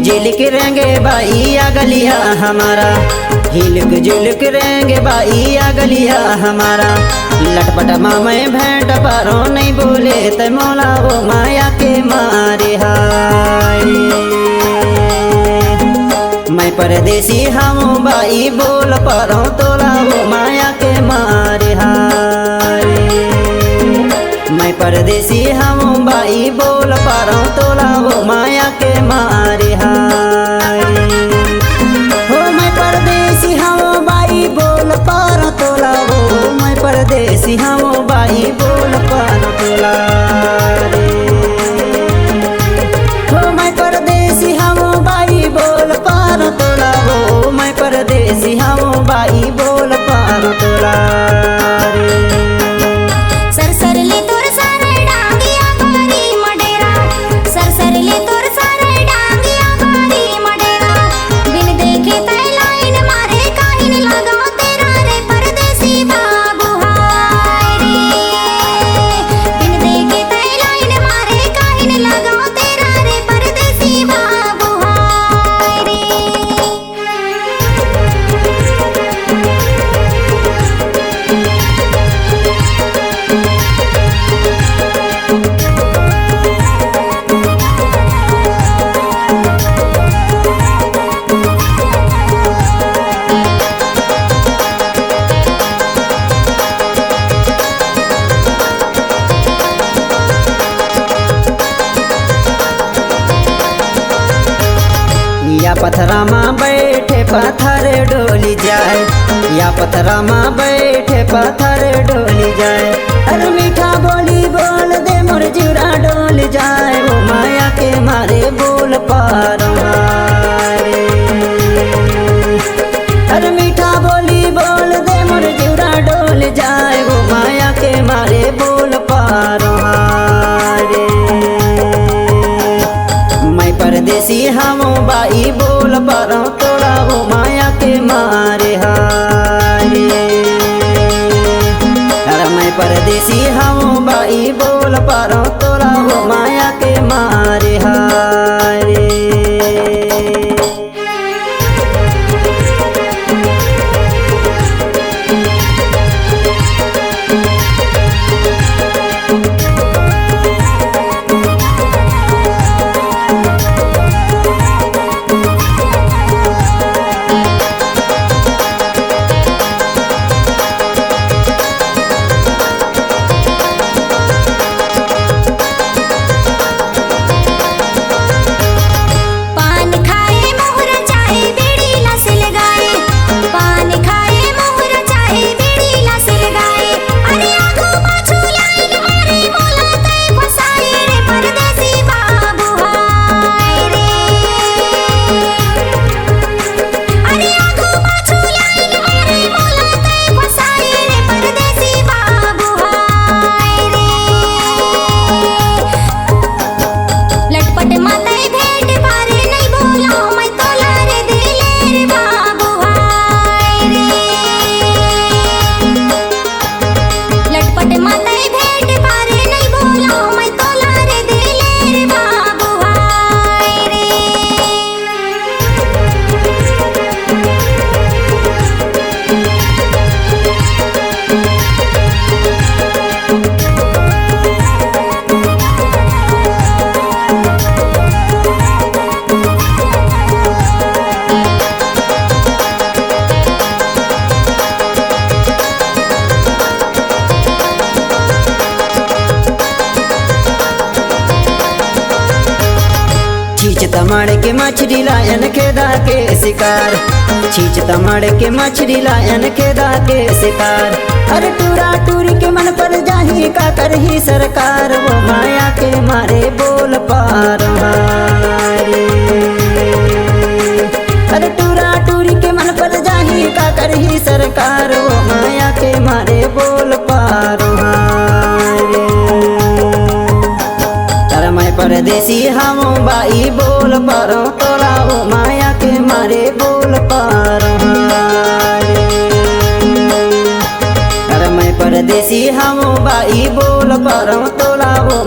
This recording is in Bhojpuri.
झिलक रेंगे बाई आ गलिया हमारा, हिलक झुलक रेंगे बाई आ गलिया हमारा। लटपट मामे भेंट पारो नहीं बोले त मोला वो माया के मारे हाय। मैं परदेसी हम बाई बोल पारो तोला वो माया के मारे हाय। मैं परदेसी हम बाई बोल पारो तोला वो माया के मारे हाय। हो मैं परदेसी हम बाई बोल पारो तोला वो, मैं परदेसी हम बाई बोल पारो तोला रे। हो मैं परदेसी हम बाई बोल पारो तोला वो, मैं परदेसी हम बाई बोल पारो तोला रे। या पथरा माँ बैठे पत्थर डोली जाए, या पथरा माँ बैठे पत्थर डोली जाए। अरे मीठा बोली बोल दे मोर जुरा डोल जाए, वो माया के मारे बोल पारो हारे। अरे मीठा बोली बोल दे मोर जुरा डोल जाए, वो माया के मारे बोल पारो हारे। मैं परदेसी हम बाई बोल पारो तोड़ा वो माया के मारे हारे। अरे मैं परदेसी हम बाई बोल पारो तोड़ा वो माया के मारे हारे। छींच तमड़ के मछली लायन के दा के शिकार, छींच तमड़ के मछली लायन के दा के शिकार। अरे टूरा टूरी के मन पर जाही का करही सरकार, वो माया के मारे बोल पारो हारे। अरे टूरा टूरी के मन पर जाही का करही सरकार, वो माया के मारे बोल पारो हारे। मैं परदेसी हम बाई बोल पारो तोला वो माया के मारे बोल पारो हारे। अरे मैं परदेसी हम बाई बोल पारो तोला वो